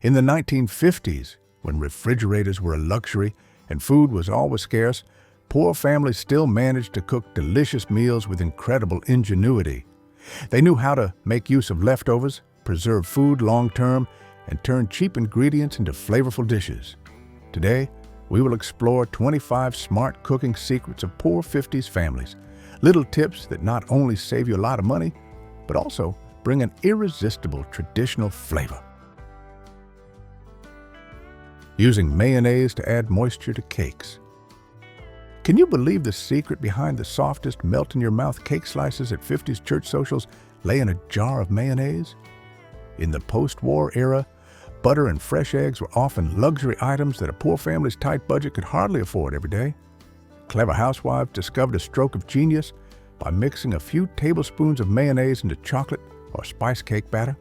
In the 1950s, when refrigerators were a luxury and food was always scarce, poor families still managed to cook delicious meals with incredible ingenuity. They knew how to make use of leftovers, preserve food long-term, and turn cheap ingredients into flavorful dishes. Today, we will explore 25 smart cooking secrets of poor 50s families, little tips that not only save you a lot of money, but also bring an irresistible traditional flavor. Using mayonnaise to add moisture to cakes. Can you believe the secret behind the softest melt-in-your-mouth cake slices at 50s church socials lay in a jar of mayonnaise? In the post-war era, butter and fresh eggs were often luxury items that a poor family's tight budget could hardly afford every day. Clever housewives discovered a stroke of genius by mixing a few tablespoons of mayonnaise into chocolate or spice cake batter.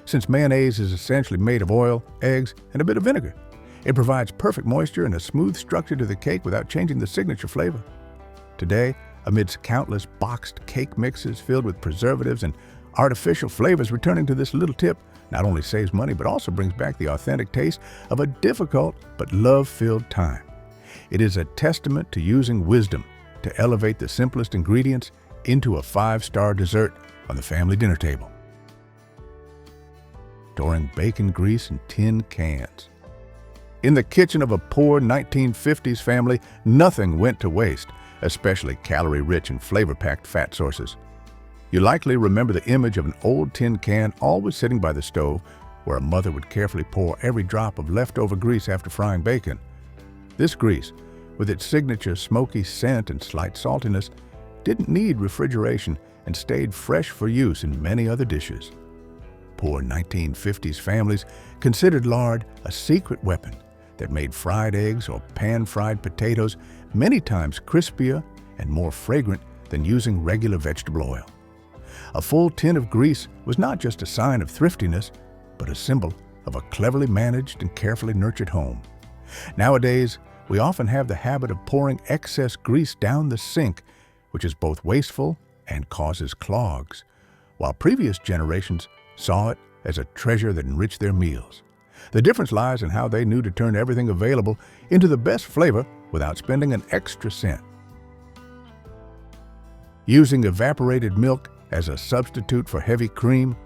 Since mayonnaise is essentially made of oil, eggs, and a bit of vinegar, it provides perfect moisture and a smooth structure to the cake without changing the signature flavor. Today, amidst countless boxed cake mixes filled with preservatives and artificial flavors, returning to this little tip not only saves money but also brings back the authentic taste of a difficult but love-filled time. It is a testament to using wisdom to elevate the simplest ingredients into a 5-star dessert on the family dinner table. Storing bacon grease in tin cans. In the kitchen of a poor 1950s family, nothing went to waste, especially calorie-rich and flavor-packed fat sources. You likely remember the image of an old tin can always sitting by the stove, where a mother would carefully pour every drop of leftover grease after frying bacon. This grease, with its signature smoky scent and slight saltiness, didn't need refrigeration and stayed fresh for use in many other dishes. Poor 1950s families considered lard a secret weapon that made fried eggs or pan-fried potatoes many times crispier and more fragrant than using regular vegetable oil. A full tin of grease was not just a sign of thriftiness, but a symbol of a cleverly managed and carefully nurtured home. Nowadays, we often have the habit of pouring excess grease down the sink, which is both wasteful and causes clogs, while previous generations saw it as a treasure that enriched their meals. The difference lies in how they knew to turn everything available into the best flavor without spending an extra cent. Using evaporated milk as a substitute for heavy cream.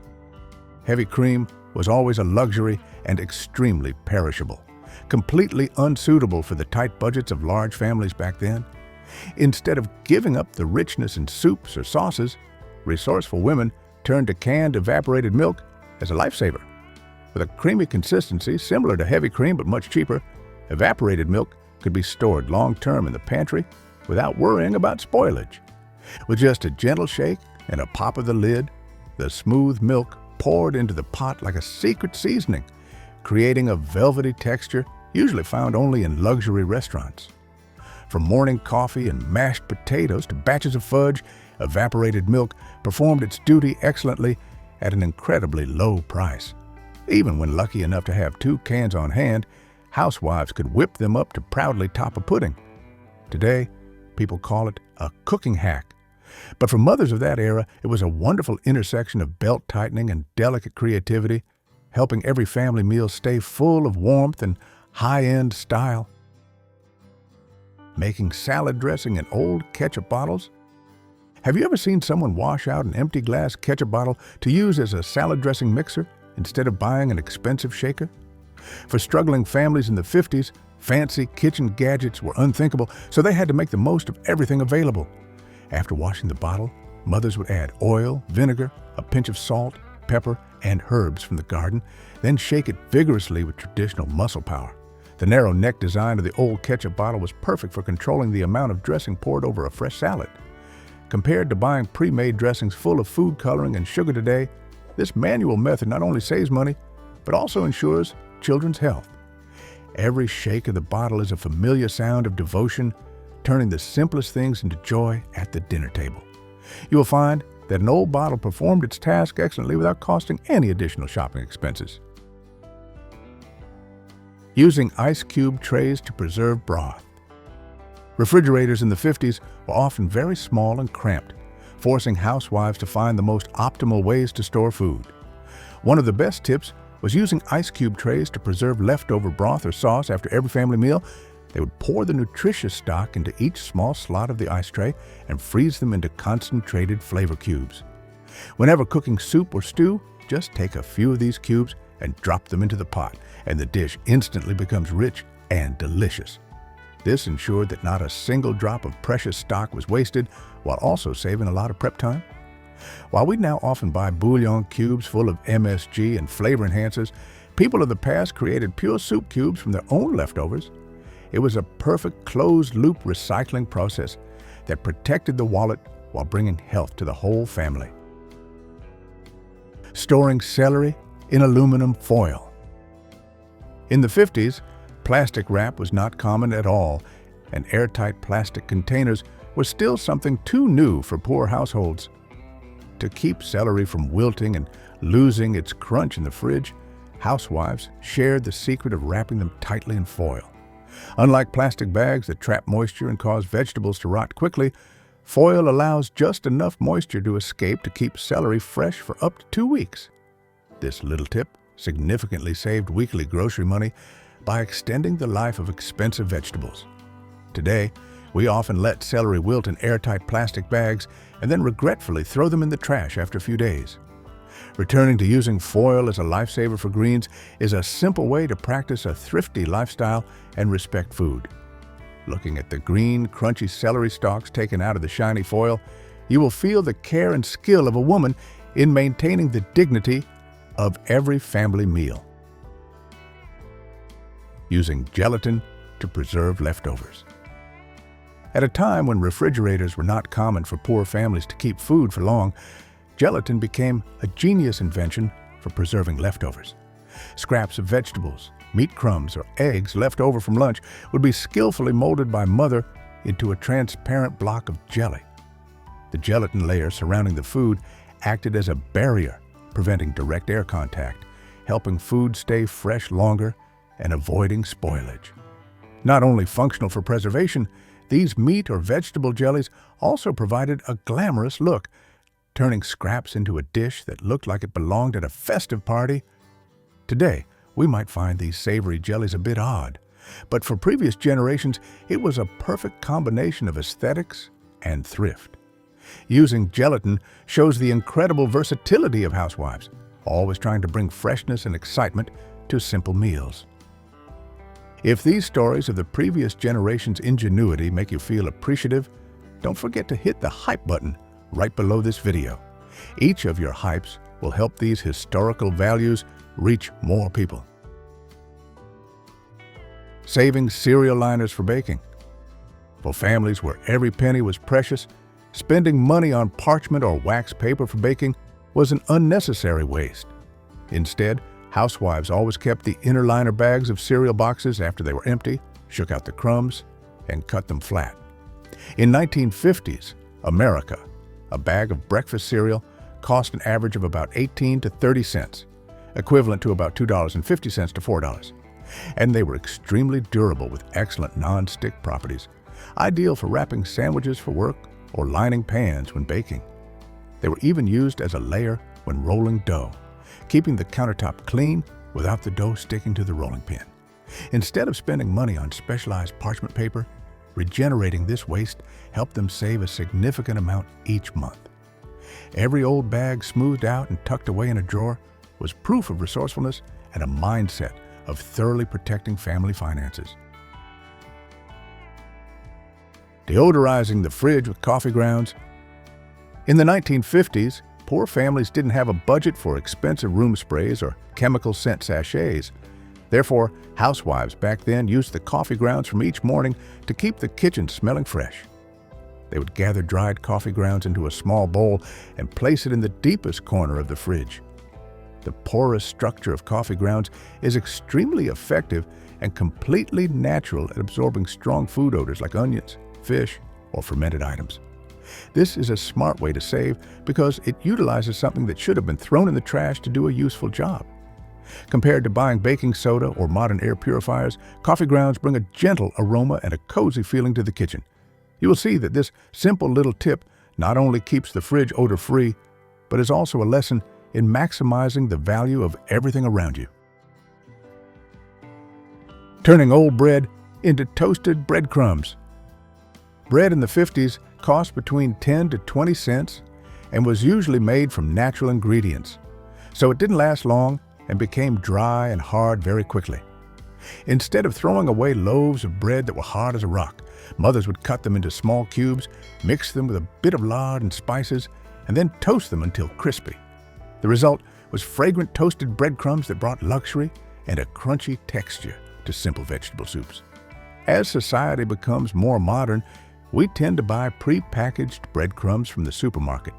Heavy cream was always a luxury and extremely perishable, completely unsuitable for the tight budgets of large families back then. Instead of giving up the richness in soups or sauces, resourceful women turned to canned evaporated milk as a lifesaver. With a creamy consistency similar to heavy cream but much cheaper, evaporated milk could be stored long-term in the pantry without worrying about spoilage. With just a gentle shake and a pop of the lid, the smooth milk poured into the pot like a secret seasoning, creating a velvety texture usually found only in luxury restaurants. From morning coffee and mashed potatoes to batches of fudge, evaporated milk performed its duty excellently at an incredibly low price. Even when lucky enough to have 2 cans on hand, housewives could whip them up to proudly top a pudding. Today, people call it a cooking hack. But for mothers of that era, it was a wonderful intersection of belt-tightening and delicate creativity, helping every family meal stay full of warmth and high-end style. Making salad dressing in old ketchup bottles. Have you ever seen someone wash out an empty glass ketchup bottle to use as a salad dressing mixer instead of buying an expensive shaker? For struggling families in the 50s, fancy kitchen gadgets were unthinkable, so they had to make the most of everything available. After washing the bottle, mothers would add oil, vinegar, a pinch of salt, pepper, and herbs from the garden, then shake it vigorously with traditional muscle power. The narrow neck design of the old ketchup bottle was perfect for controlling the amount of dressing poured over a fresh salad. Compared to buying pre-made dressings full of food coloring and sugar today, this manual method not only saves money, but also ensures children's health. Every shake of the bottle is a familiar sound of devotion, turning the simplest things into joy at the dinner table. You will find that an old bottle performed its task excellently without costing any additional shopping expenses. Using ice cube trays to preserve broth. Refrigerators in the 50s were often very small and cramped, forcing housewives to find the most optimal ways to store food. One of the best tips was using ice cube trays to preserve leftover broth or sauce after every family meal. They would pour the nutritious stock into each small slot of the ice tray and freeze them into concentrated flavor cubes. Whenever cooking soup or stew, just take a few of these cubes and drop them into the pot, and the dish instantly becomes rich and delicious. This ensured that not a single drop of precious stock was wasted, while also saving a lot of prep time. While we now often buy bouillon cubes full of MSG and flavor enhancers, people of the past created pure soup cubes from their own leftovers. It was a perfect closed-loop recycling process that protected the wallet while bringing health to the whole family. Storing celery in aluminum foil. In the 50s, plastic wrap was not common at all, and airtight plastic containers were still something too new for poor households. To keep celery from wilting and losing its crunch in the fridge, housewives shared the secret of wrapping them tightly in foil. Unlike plastic bags that trap moisture and cause vegetables to rot quickly, foil allows just enough moisture to escape to keep celery fresh for up to 2 weeks. This little tip significantly saved weekly grocery money by extending the life of expensive vegetables. Today, we often let celery wilt in airtight plastic bags and then regretfully throw them in the trash after a few days. Returning to using foil as a lifesaver for greens is a simple way to practice a thrifty lifestyle and respect food. Looking at the green, crunchy celery stalks taken out of the shiny foil, you will feel the care and skill of a woman in maintaining the dignity of every family meal. Using gelatin to preserve leftovers. At a time when refrigerators were not common for poor families to keep food for long, gelatin became a genius invention for preserving leftovers. Scraps of vegetables, meat crumbs, or eggs left over from lunch would be skillfully molded by mother into a transparent block of jelly. The gelatin layer surrounding the food acted as a barrier, preventing direct air contact, helping food stay fresh longer and avoiding spoilage. Not only functional for preservation, these meat or vegetable jellies also provided a glamorous look, turning scraps into a dish that looked like it belonged at a festive party. Today, we might find these savory jellies a bit odd, but for previous generations, it was a perfect combination of aesthetics and thrift. Using gelatin shows the incredible versatility of housewives, always trying to bring freshness and excitement to simple meals. If these stories of the previous generation's ingenuity make you feel appreciative, don't forget to hit the hype button right below this video. Each of your hypes will help these historical values reach more people. Saving cereal liners for baking. For families where every penny was precious, spending money on parchment or wax paper for baking was an unnecessary waste. Instead, housewives always kept the inner liner bags of cereal boxes after they were empty, shook out the crumbs, and cut them flat. In 1950s America, a bag of breakfast cereal cost an average of about 18 to 30 cents, equivalent to about $2.50 to $4. And they were extremely durable with excellent non-stick properties, ideal for wrapping sandwiches for work or lining pans when baking. They were even used as a layer when rolling dough, keeping the countertop clean without the dough sticking to the rolling pin. Instead of spending money on specialized parchment paper, regenerating this waste helped them save a significant amount each month. Every old bag smoothed out and tucked away in a drawer was proof of resourcefulness and a mindset of thoroughly protecting family finances. Deodorizing the fridge with coffee grounds. In the 1950s, poor families didn't have a budget for expensive room sprays or chemical scent sachets. Therefore, housewives back then used the coffee grounds from each morning to keep the kitchen smelling fresh. They would gather dried coffee grounds into a small bowl and place it in the deepest corner of the fridge. The porous structure of coffee grounds is extremely effective and completely natural at absorbing strong food odors like onions, fish, or fermented items. This is a smart way to save because it utilizes something that should have been thrown in the trash to do a useful job. Compared to buying baking soda or modern air purifiers, coffee grounds bring a gentle aroma and a cozy feeling to the kitchen. You will see that this simple little tip not only keeps the fridge odor-free, but is also a lesson in maximizing the value of everything around you. turning old bread into toasted breadcrumbs. Bread in the 50s cost between 10 to 20 cents and was usually made from natural ingredients, so it didn't last long and became dry and hard very quickly. Instead of throwing away loaves of bread that were hard as a rock, mothers would cut them into small cubes, mix them with a bit of lard and spices, and then toast them until crispy. The result was fragrant toasted breadcrumbs that brought luxury and a crunchy texture to simple vegetable soups. As society becomes more modern, we tend to buy pre-packaged breadcrumbs from the supermarket,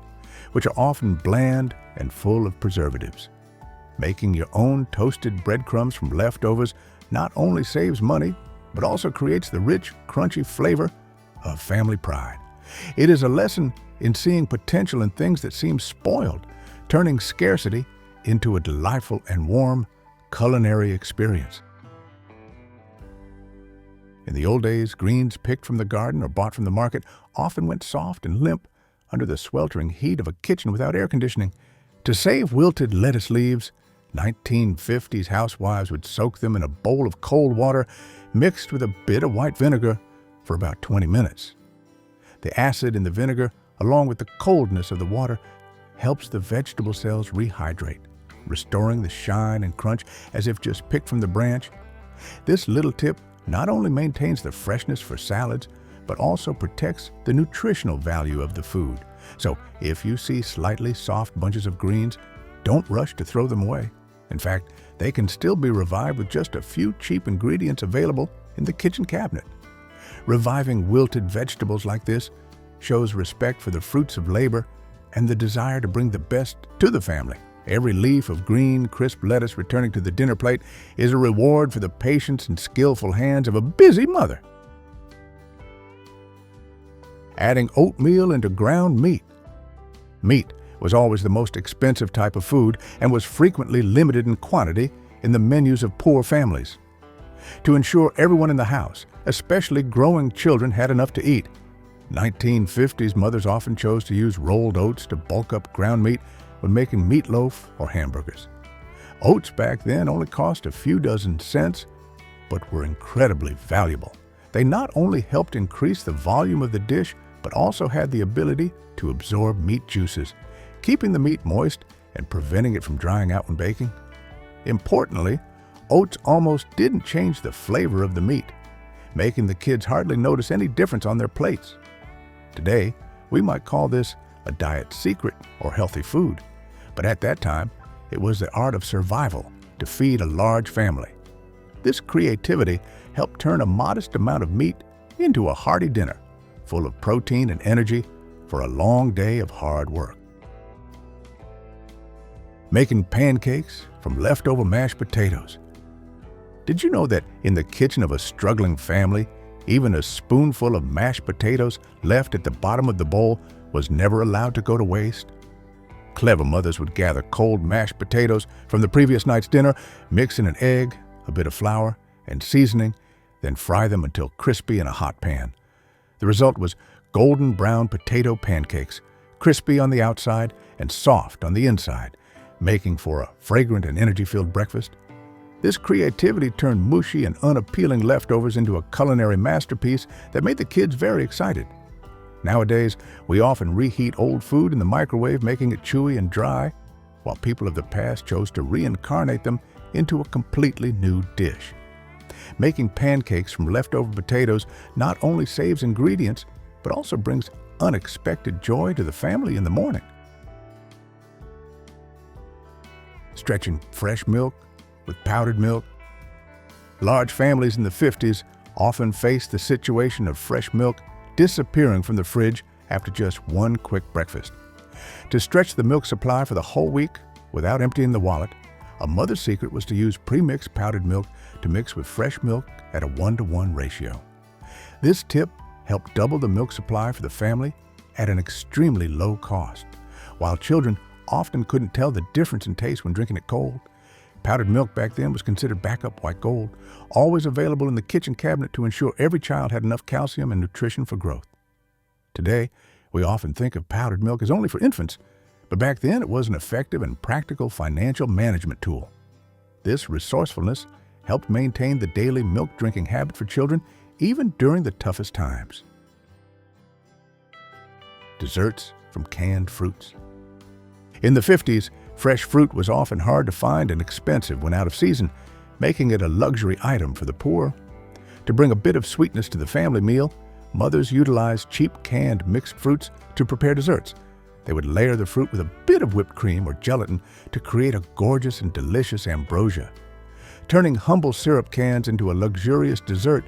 which are often bland and full of preservatives. Making your own toasted breadcrumbs from leftovers not only saves money, but also creates the rich, crunchy flavor of family pride. It is a lesson in seeing potential in things that seem spoiled, turning scarcity into a delightful and warm culinary experience. In the old days, greens picked from the garden or bought from the market often went soft and limp under the sweltering heat of a kitchen without air conditioning. To save wilted lettuce leaves, 1950s housewives would soak them in a bowl of cold water mixed with a bit of white vinegar for about 20 minutes. The acid in the vinegar, along with the coldness of the water, helps the vegetable cells rehydrate, restoring the shine and crunch as if just picked from the branch. This little tip not only maintains the freshness for salads, but also protects the nutritional value of the food. So if you see slightly soft bunches of greens, don't rush to throw them away. In fact, they can still be revived with just a few cheap ingredients available in the kitchen cabinet. Reviving wilted vegetables like this shows respect for the fruits of labor and the desire to bring the best to the family. Every leaf of green, crisp lettuce returning to the dinner plate is a reward for the patience and skillful hands of a busy mother. Adding oatmeal into ground meat. Meat was always the most expensive type of food and was frequently limited in quantity in the menus of poor families. To ensure everyone in the house, especially growing children, had enough to eat, 1950s mothers often chose to use rolled oats to bulk up ground meat when making meatloaf or hamburgers. Oats back then only cost a few dozen cents, but were incredibly valuable. They not only helped increase the volume of the dish, but also had the ability to absorb meat juices, keeping the meat moist and preventing it from drying out when baking. Importantly, oats almost didn't change the flavor of the meat, making the kids hardly notice any difference on their plates. Today, we might call this a diet secret or healthy food, but at that time, it was the art of survival to feed a large family. This creativity helped turn a modest amount of meat into a hearty dinner, full of protein and energy for a long day of hard work. Making pancakes from leftover mashed potatoes. Did you know that in the kitchen of a struggling family, even a spoonful of mashed potatoes left at the bottom of the bowl was never allowed to go to waste? Clever mothers would gather cold mashed potatoes from the previous night's dinner, mix in an egg, a bit of flour, and seasoning, then fry them until crispy in a hot pan. The result was golden brown potato pancakes, crispy on the outside and soft on the inside, making for a fragrant and energy-filled breakfast. This creativity turned mushy and unappealing leftovers into a culinary masterpiece that made the kids very excited. Nowadays, we often reheat old food in the microwave, making it chewy and dry, while people of the past chose to reincarnate them into a completely new dish. Making pancakes from leftover potatoes not only saves ingredients, but also brings unexpected joy to the family in the morning. Stretching fresh milk with powdered milk. Large families in the 50s often faced the situation of fresh milk disappearing from the fridge after just one quick breakfast. To stretch the milk supply for the whole week without emptying the wallet, a mother's secret was to use pre-mixed powdered milk to mix with fresh milk at a 1-to-1 ratio. This tip helped double the milk supply for the family at an extremely low cost. While children often couldn't tell the difference in taste when drinking it cold, powdered milk back then was considered backup white gold, always available in the kitchen cabinet to ensure every child had enough calcium and nutrition for growth. Today, we often think of powdered milk as only for infants, but back then it was an effective and practical financial management tool. This resourcefulness helped maintain the daily milk drinking habit for children even during the toughest times. Desserts from canned fruits. In the 50s, fresh fruit was often hard to find and expensive when out of season, making it a luxury item for the poor. To bring a bit of sweetness to the family meal, mothers utilized cheap canned mixed fruits to prepare desserts. They would layer the fruit with a bit of whipped cream or gelatin to create a gorgeous and delicious ambrosia. Turning humble syrup cans into a luxurious dessert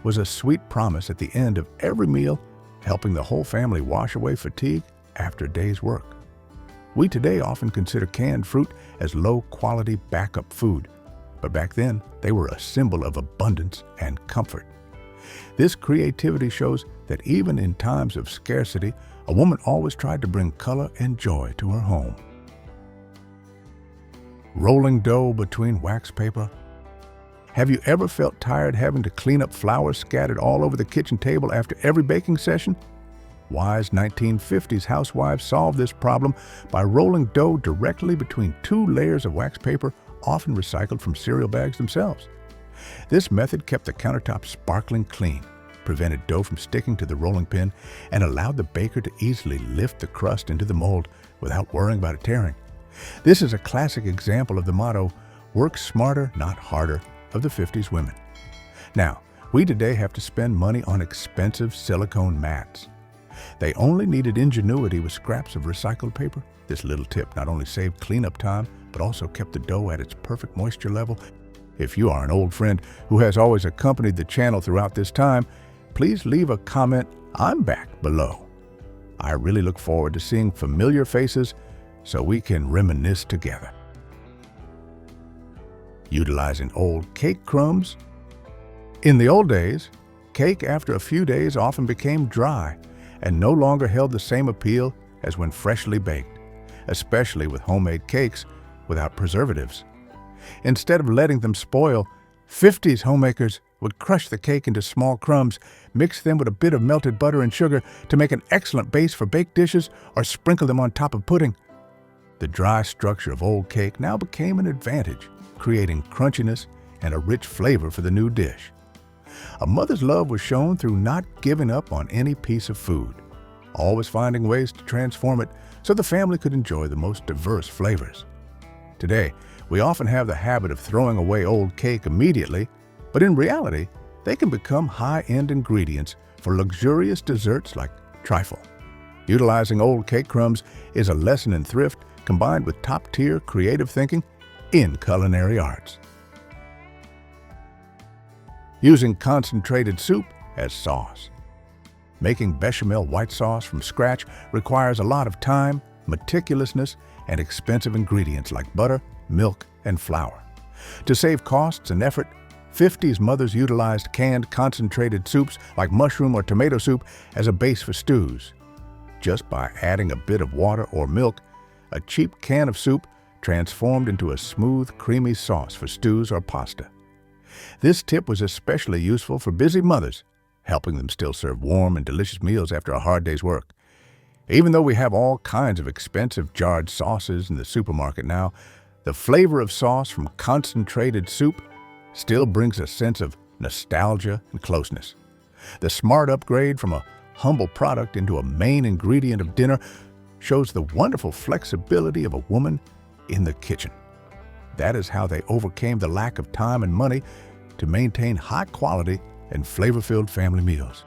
was a sweet promise at the end of every meal, helping the whole family wash away fatigue after a day's work. We today often consider canned fruit as low-quality backup food, but back then they were a symbol of abundance and comfort. This creativity shows that even in times of scarcity, a woman always tried to bring color and joy to her home. Rolling dough between wax paper. Have you ever felt tired having to clean up flour scattered all over the kitchen table after every baking session? Wise 1950s housewives solved this problem by rolling dough directly between two layers of wax paper, often recycled from cereal bags themselves. This method kept the countertop sparkling clean, prevented dough from sticking to the rolling pin, and allowed the baker to easily lift the crust into the mold without worrying about it tearing. This is a classic example of the motto, "Work smarter, not harder," of the 50s women. Now, we today have to spend money on expensive silicone mats. They only needed ingenuity with scraps of recycled paper. This little tip not only saved cleanup time, but also kept the dough at its perfect moisture level. If you are an old friend who has always accompanied the channel throughout this time, please leave a comment, "I'm back," below. I really look forward to seeing familiar faces so we can reminisce together. Utilizing old cake crumbs. In the old days, cake after a few days often became dry and no longer held the same appeal as when freshly baked, especially with homemade cakes without preservatives. Instead of letting them spoil, 50s homemakers would crush the cake into small crumbs, mix them with a bit of melted butter and sugar to make an excellent base for baked dishes, or sprinkle them on top of pudding. The dry structure of old cake now became an advantage, creating crunchiness and a rich flavor for the new dish. A mother's love was shown through not giving up on any piece of food, always finding ways to transform it so the family could enjoy the most diverse flavors. Today, we often have the habit of throwing away old cake immediately, but in reality, they can become high-end ingredients for luxurious desserts like trifle. Utilizing old cake crumbs is a lesson in thrift combined with top-tier creative thinking in culinary arts. Using concentrated soup as sauce. Making bechamel white sauce from scratch requires a lot of time, meticulousness, and expensive ingredients like butter, milk, and flour. To save costs and effort, 50s mothers utilized canned concentrated soups like mushroom or tomato soup as a base for stews. Just by adding a bit of water or milk, a cheap can of soup transformed into a smooth, creamy sauce for stews or pasta. This tip was especially useful for busy mothers, helping them still serve warm and delicious meals after a hard day's work. Even though we have all kinds of expensive jarred sauces in the supermarket now, the flavor of sauce from concentrated soup still brings a sense of nostalgia and closeness. The smart upgrade from a humble product into a main ingredient of dinner shows the wonderful flexibility of a woman in the kitchen. That is how they overcame the lack of time and money to maintain high-quality and flavor-filled family meals.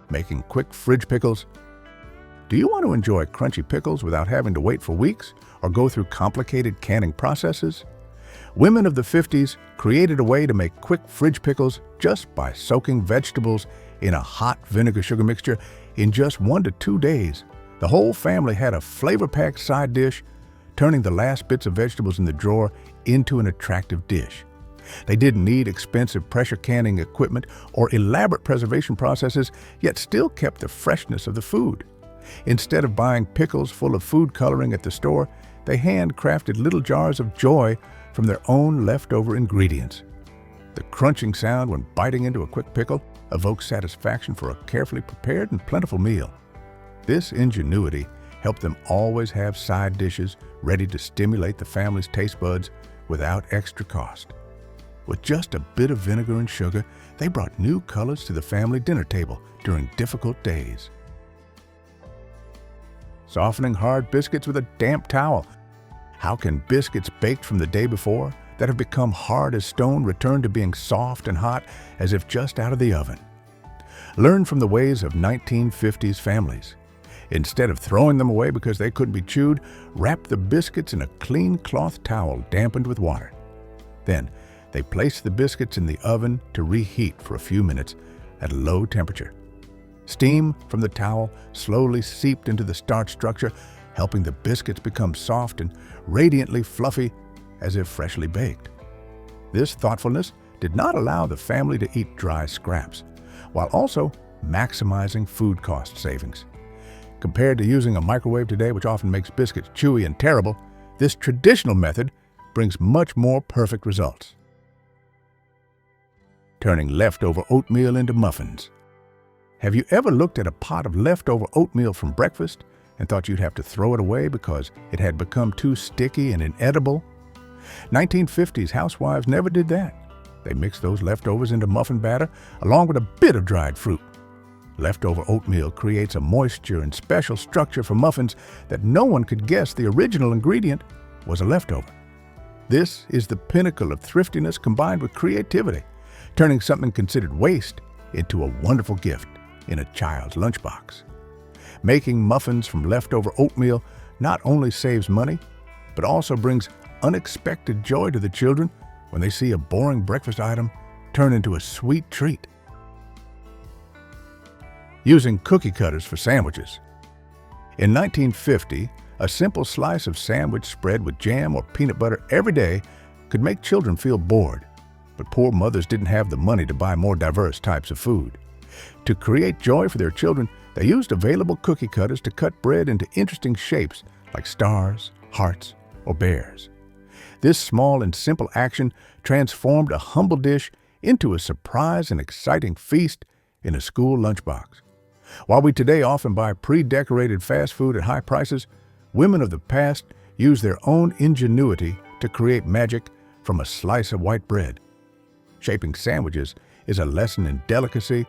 Making quick fridge pickles. Do you want to enjoy crunchy pickles without having to wait for weeks or go through complicated canning processes? Women of the 50s created a way to make quick fridge pickles just by soaking vegetables in a hot vinegar sugar mixture in just 1 to 2 days. The whole family had a flavor-packed side dish, turning the last bits of vegetables in the drawer into an attractive dish. They didn't need expensive pressure canning equipment or elaborate preservation processes, yet still kept the freshness of the food. Instead of buying pickles full of food coloring at the store, they handcrafted little jars of joy from their own leftover ingredients. The crunching sound when biting into a quick pickle evokes satisfaction for a carefully prepared and plentiful meal. This ingenuity helped them always have side dishes ready to stimulate the family's taste buds without extra cost. With just a bit of vinegar and sugar, they brought new colors to the family dinner table during difficult days. Softening hard biscuits with a damp towel. How can biscuits baked from the day before that have become hard as stone return to being soft and hot as if just out of the oven? Learn from the ways of 1950s families. Instead of throwing them away because they couldn't be chewed, wrap the biscuits in a clean cloth towel dampened with water. Then, they place the biscuits in the oven to reheat for a few minutes at a low temperature. Steam from the towel slowly seeped into the starch structure, helping the biscuits become soft and radiantly fluffy as if freshly baked. This thoughtfulness did not allow the family to eat dry scraps, while also maximizing food cost savings. Compared to using a microwave today, which often makes biscuits chewy and terrible, this traditional method brings much more perfect results. Turning leftover oatmeal into muffins. Have you ever looked at a pot of leftover oatmeal from breakfast and thought you'd have to throw it away because it had become too sticky and inedible? 1950s housewives never did that. They mixed those leftovers into muffin batter along with a bit of dried fruit. Leftover oatmeal creates a moisture and special structure for muffins that no one could guess the original ingredient was a leftover. This is the pinnacle of thriftiness combined with creativity, turning something considered waste into a wonderful gift in a child's lunchbox. Making muffins from leftover oatmeal not only saves money, but also brings unexpected joy to the children when they see a boring breakfast item turn into a sweet treat. Using cookie cutters for sandwiches. In 1950, a simple slice of sandwich spread with jam or peanut butter every day could make children feel bored, but poor mothers didn't have the money to buy more diverse types of food. To create joy for their children, they used available cookie cutters to cut bread into interesting shapes like stars, hearts, or bears. This small and simple action transformed a humble dish into a surprise and exciting feast in a school lunchbox. While we today often buy pre-decorated fast food at high prices, women of the past used their own ingenuity to create magic from a slice of white bread. Shaping sandwiches is a lesson in delicacy,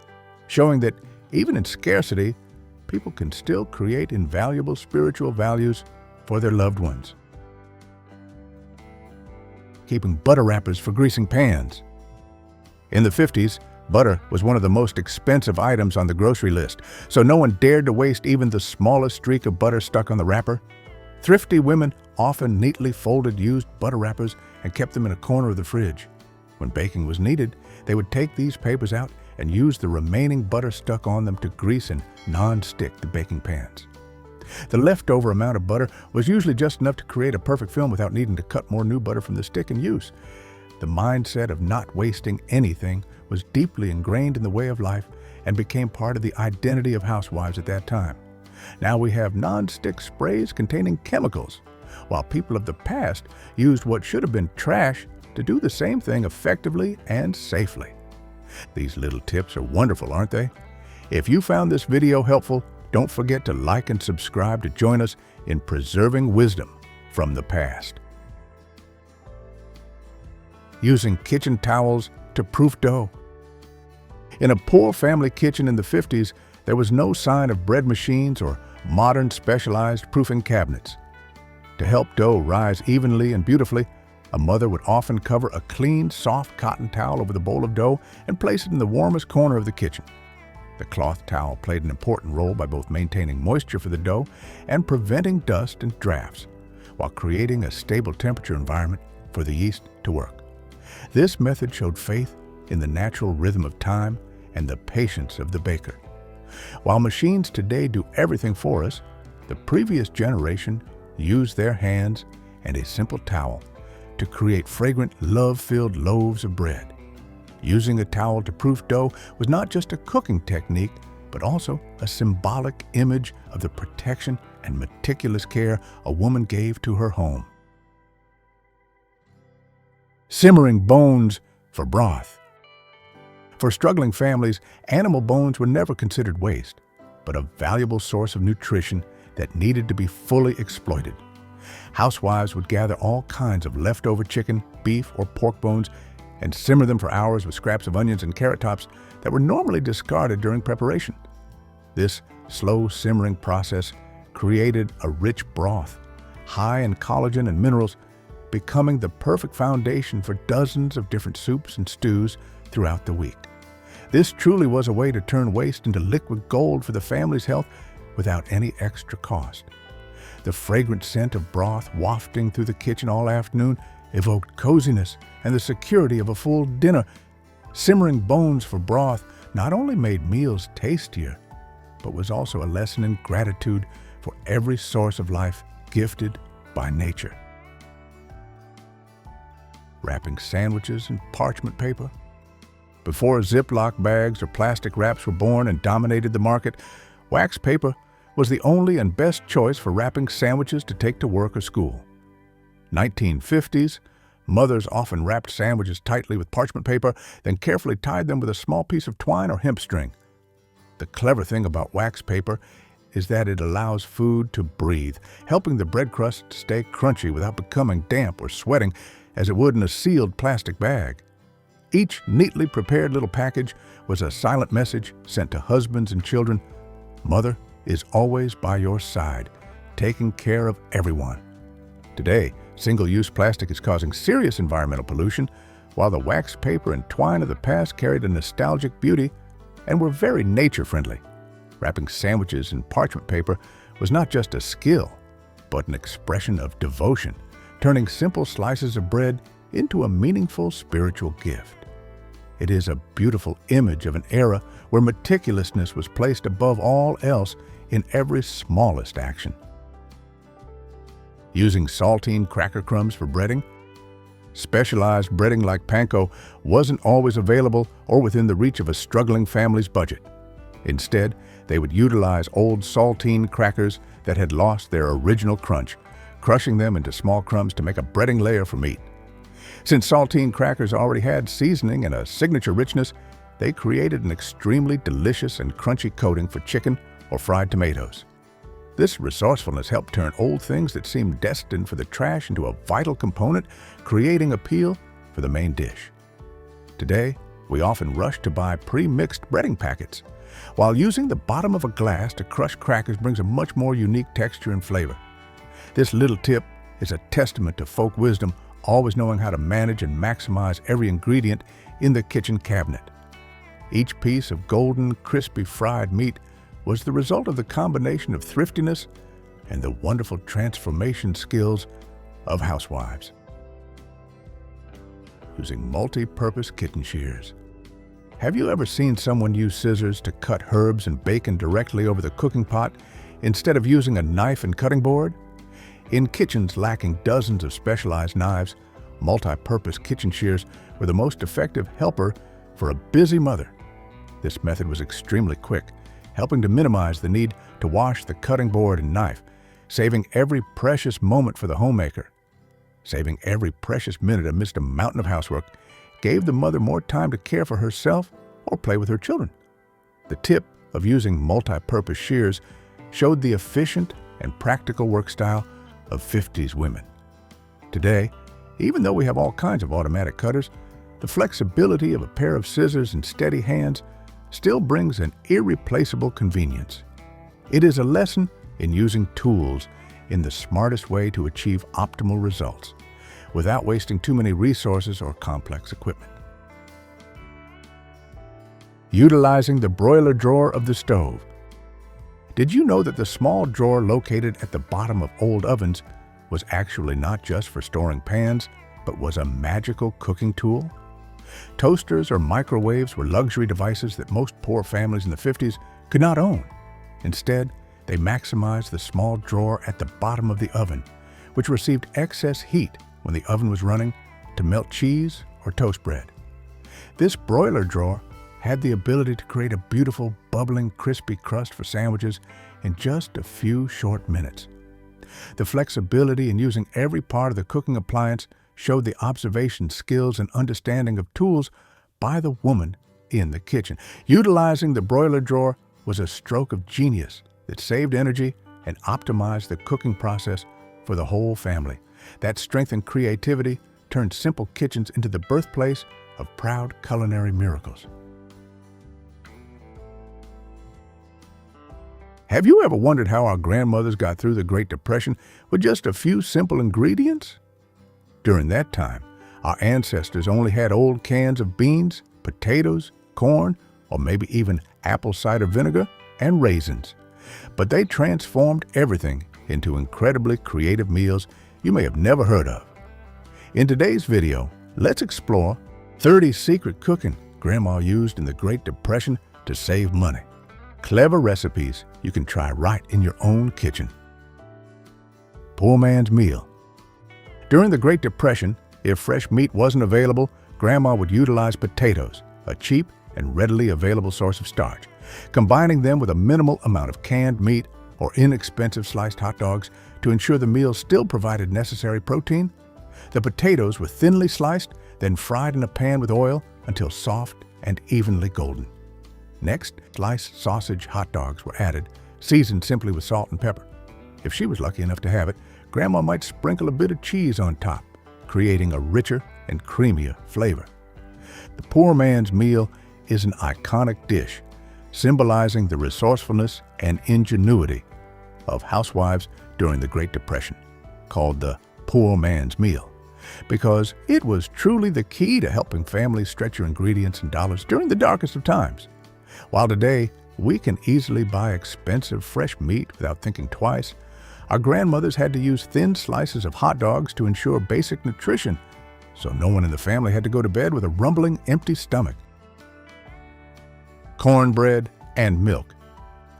showing that even in scarcity, people can still create invaluable spiritual values for their loved ones. Keeping butter wrappers for greasing pans. In the 50s, butter was one of the most expensive items on the grocery list, so no one dared to waste even the smallest streak of butter stuck on the wrapper. Thrifty women often neatly folded used butter wrappers and kept them in a corner of the fridge. When baking was needed, they would take these papers out and use the remaining butter stuck on them to grease and non-stick the baking pans. The leftover amount of butter was usually just enough to create a perfect film without needing to cut more new butter from the stick in use. The mindset of not wasting anything was deeply ingrained in the way of life and became part of the identity of housewives at that time. Now we have non-stick sprays containing chemicals, while people of the past used what should have been trash to do the same thing effectively and safely. These little tips are wonderful, aren't they? If you found this video helpful, don't forget to like and subscribe to join us in preserving wisdom from the past. Using kitchen towels to proof dough. In a poor family kitchen in the 50s, there was no sign of bread machines or modern specialized proofing cabinets. To help dough rise evenly and beautifully, a mother would often cover a clean, soft cotton towel over the bowl of dough and place it in the warmest corner of the kitchen. The cloth towel played an important role by both maintaining moisture for the dough and preventing dust and drafts, while creating a stable temperature environment for the yeast to work. This method showed faith in the natural rhythm of time and the patience of the baker. While machines today do everything for us, the previous generation used their hands and a simple towel to create fragrant, love-filled loaves of bread. Using a towel to proof dough was not just a cooking technique, but also a symbolic image of the protection and meticulous care a woman gave to her home. Simmering bones for broth. For struggling families, animal bones were never considered waste, but a valuable source of nutrition that needed to be fully exploited. Housewives would gather all kinds of leftover chicken, beef, or pork bones and simmer them for hours with scraps of onions and carrot tops that were normally discarded during preparation. This slow simmering process created a rich broth, high in collagen and minerals, becoming the perfect foundation for dozens of different soups and stews throughout the week. This truly was a way to turn waste into liquid gold for the family's health without any extra cost. The fragrant scent of broth wafting through the kitchen all afternoon evoked coziness and the security of a full dinner. Simmering bones for broth not only made meals tastier, but was also a lesson in gratitude for every source of life gifted by nature. Wrapping sandwiches in parchment paper. Before Ziploc bags or plastic wraps were born and dominated the market, wax paper was the only and best choice for wrapping sandwiches to take to work or school. 1950s, mothers often wrapped sandwiches tightly with parchment paper, then carefully tied them with a small piece of twine or hemp string. The clever thing about wax paper is that it allows food to breathe, helping the bread crust stay crunchy without becoming damp or sweating as it would in a sealed plastic bag. Each neatly prepared little package was a silent message sent to husbands and children. Mother is always by your side, taking care of everyone. Today, single-use plastic is causing serious environmental pollution, while the wax paper and twine of the past carried a nostalgic beauty and were very nature-friendly. Wrapping sandwiches in parchment paper was not just a skill, but an expression of devotion, turning simple slices of bread into a meaningful spiritual gift. It is a beautiful image of an era where meticulousness was placed above all else in every smallest action. Using saltine cracker crumbs for breading. Specialized breading like panko wasn't always available or within the reach of a struggling family's budget. Instead, they would utilize old saltine crackers that had lost their original crunch, crushing them into small crumbs to make a breading layer for meat. Since saltine crackers already had seasoning and a signature richness, they created an extremely delicious and crunchy coating for chicken or fried tomatoes. This resourcefulness helped turn old things that seemed destined for the trash into a vital component, creating appeal for the main dish. Today, we often rush to buy pre-mixed breading packets, while using the bottom of a glass to crush crackers brings a much more unique texture and flavor. This little tip is a testament to folk wisdom, always knowing how to manage and maximize every ingredient in the kitchen cabinet. Each piece of golden, crispy fried meat was the result of the combination of thriftiness and the wonderful transformation skills of housewives. Using multi-purpose kitchen shears. Have you ever seen someone use scissors to cut herbs and bacon directly over the cooking pot instead of using a knife and cutting board? In kitchens lacking dozens of specialized knives, multi-purpose kitchen shears were the most effective helper for a busy mother. This method was extremely quick, helping to minimize the need to wash the cutting board and knife, saving every precious moment for the homemaker. Saving every precious minute amidst a mountain of housework gave the mother more time to care for herself or play with her children. The tip of using multi-purpose shears showed the efficient and practical work style of 50s women. Today, even though we have all kinds of automatic cutters, the flexibility of a pair of scissors and steady hands still brings an irreplaceable convenience. It is a lesson in using tools in the smartest way to achieve optimal results, without wasting too many resources or complex equipment. Utilizing the broiler drawer of the stove. Did you know that the small drawer located at the bottom of old ovens was actually not just for storing pans, but was a magical cooking tool? Toasters or microwaves were luxury devices that most poor families in the 50s could not own. Instead, they maximized the small drawer at the bottom of the oven, which received excess heat when the oven was running to melt cheese or toast bread. This broiler drawer had the ability to create a beautiful, bubbling, crispy crust for sandwiches in just a few short minutes. The flexibility in using every part of the cooking appliance showed the observation skills and understanding of tools by the woman in the kitchen. Utilizing the broiler drawer was a stroke of genius that saved energy and optimized the cooking process for the whole family. That strength and creativity turned simple kitchens into the birthplace of proud culinary miracles. Have you ever wondered how our grandmothers got through the Great Depression with just a few simple ingredients? During that time, our ancestors only had old cans of beans, potatoes, corn, or maybe even apple cider vinegar and raisins. But they transformed everything into incredibly creative meals you may have never heard of. In today's video, let's explore 30 secret cooking Grandma used in the Great Depression to save money. Clever recipes you can try right in your own kitchen. Poor man's meal. During the Great Depression, if fresh meat wasn't available, Grandma would utilize potatoes, a cheap and readily available source of starch, combining them with a minimal amount of canned meat or inexpensive sliced hot dogs to ensure the meal still provided necessary protein. The potatoes were thinly sliced, then fried in a pan with oil until soft and evenly golden. Next, sliced sausage hot dogs were added, seasoned simply with salt and pepper. If she was lucky enough to have it, Grandma might sprinkle a bit of cheese on top, creating a richer and creamier flavor. The poor man's meal is an iconic dish, symbolizing the resourcefulness and ingenuity of housewives during the Great Depression, called the poor man's meal, because it was truly the key to helping families stretch your ingredients and dollars during the darkest of times. While today, we can easily buy expensive fresh meat without thinking twice, our grandmothers had to use thin slices of hot dogs to ensure basic nutrition, so no one in the family had to go to bed with a rumbling, empty stomach. Cornbread and milk.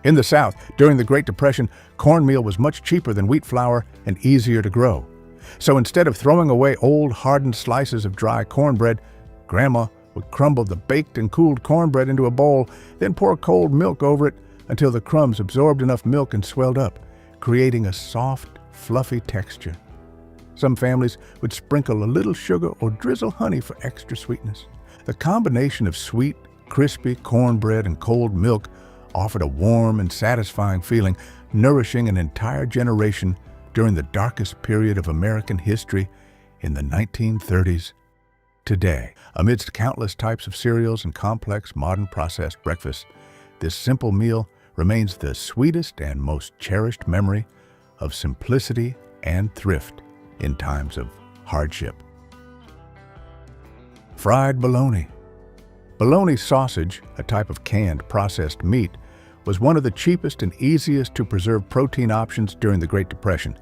In the South, during the Great Depression, cornmeal was much cheaper than wheat flour and easier to grow. So instead of throwing away old, hardened slices of dry cornbread, Grandma would crumble the baked and cooled cornbread into a bowl, then pour cold milk over it until the crumbs absorbed enough milk and swelled up, creating a soft, fluffy texture. Some families would sprinkle a little sugar or drizzle honey for extra sweetness. The combination of sweet, crispy cornbread and cold milk offered a warm and satisfying feeling, nourishing an entire generation during the darkest period of American history in the 1930s. Today, amidst countless types of cereals and complex modern processed breakfasts, this simple meal remains the sweetest and most cherished memory of simplicity and thrift in times of hardship. Fried bologna. Bologna sausage, a type of canned processed meat, was one of the cheapest and easiest to preserve protein options during the Great Depression,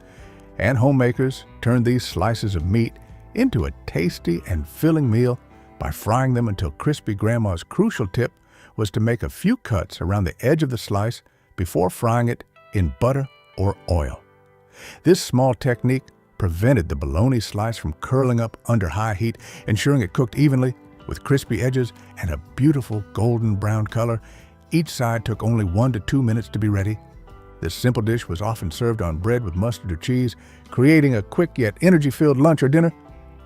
and homemakers turned these slices of meat into a tasty and filling meal by frying them until crispy. Grandma's crucial tip was to make a few cuts around the edge of the slice before frying it in butter or oil. This small technique prevented the bologna slice from curling up under high heat, ensuring it cooked evenly with crispy edges and a beautiful golden brown color. Each side took only 1 to 2 minutes to be ready. This simple dish was often served on bread with mustard or cheese, creating a quick yet energy-filled lunch or dinner.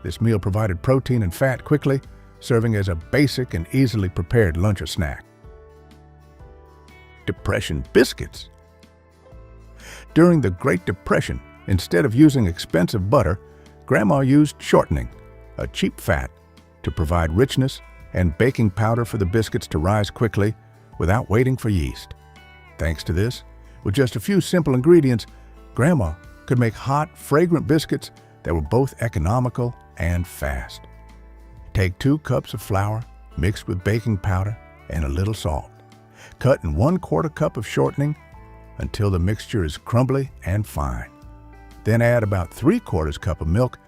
This meal provided protein and fat quickly, serving as a basic and easily prepared lunch or snack. Depression biscuits. During the Great Depression, instead of using expensive butter, Grandma used shortening, a cheap fat, to provide richness and baking powder for the biscuits to rise quickly without waiting for yeast. Thanks to this, with just a few simple ingredients, Grandma could make hot, fragrant biscuits that were both economical and fast. Take 2 cups of flour mixed with baking powder and a little salt. Cut in 1/4 cup of shortening until the mixture is crumbly and fine. Then add about 3/4 cup of milk.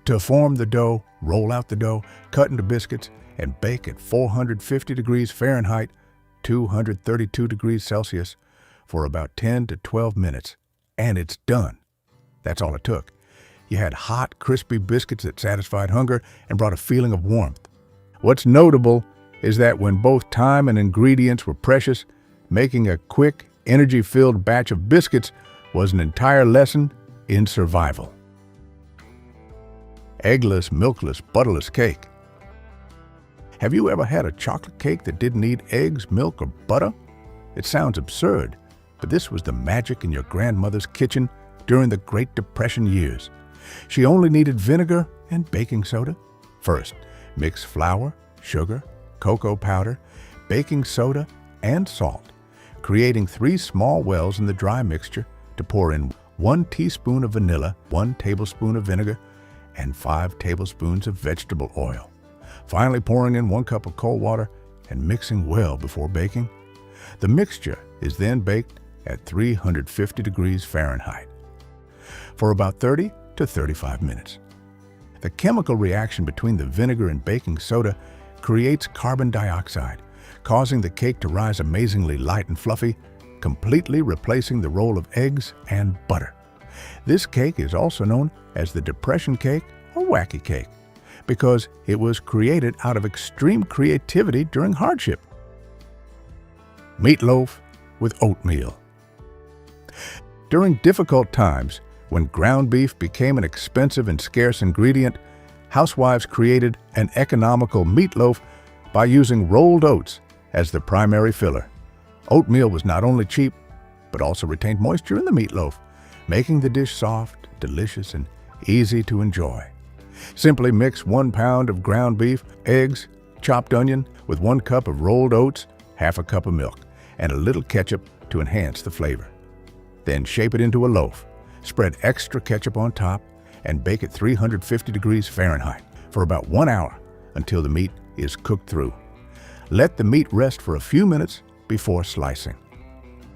To form the dough, roll out the dough, cut into biscuits, and bake at 450 degrees Fahrenheit, 232 degrees Celsius, for about 10 to 12 minutes, and it's done. That's all it took. You had hot, crispy biscuits that satisfied hunger and brought a feeling of warmth. What's notable is that when both time and ingredients were precious, making a quick, energy-filled batch of biscuits was an entire lesson in survival. Eggless, milkless, butterless cake. Have you ever had a chocolate cake that didn't need eggs, milk, or butter? It sounds absurd, but this was the magic in your grandmother's kitchen during the Great Depression years. She only needed vinegar and baking soda. First, mix flour, sugar, cocoa powder, baking soda, and salt, creating 3 small wells in the dry mixture to pour in 1 teaspoon of vanilla, 1 tablespoon of vinegar, and 5 tablespoons of vegetable oil. Finally pouring in 1 cup of cold water and mixing well before baking. The mixture is then baked at 350 degrees Fahrenheit for about 30 to 35 minutes. The chemical reaction between the vinegar and baking soda creates carbon dioxide, causing the cake to rise amazingly light and fluffy, completely replacing the role of eggs and butter. This cake is also known as the Depression cake or wacky cake because it was created out of extreme creativity during hardship. Meatloaf with oatmeal. During difficult times, when ground beef became an expensive and scarce ingredient, housewives created an economical meatloaf by using rolled oats as the primary filler. Oatmeal was not only cheap, but also retained moisture in the meatloaf, making the dish soft, delicious, and easy to enjoy. Simply mix 1 pound of ground beef, eggs, chopped onion with 1 cup of rolled oats, half a cup of milk, and a little ketchup to enhance the flavor. Then shape it into a loaf. Spread extra ketchup on top and bake at 350 degrees Fahrenheit for about 1 hour until the meat is cooked through. Let the meat rest for a few minutes before slicing.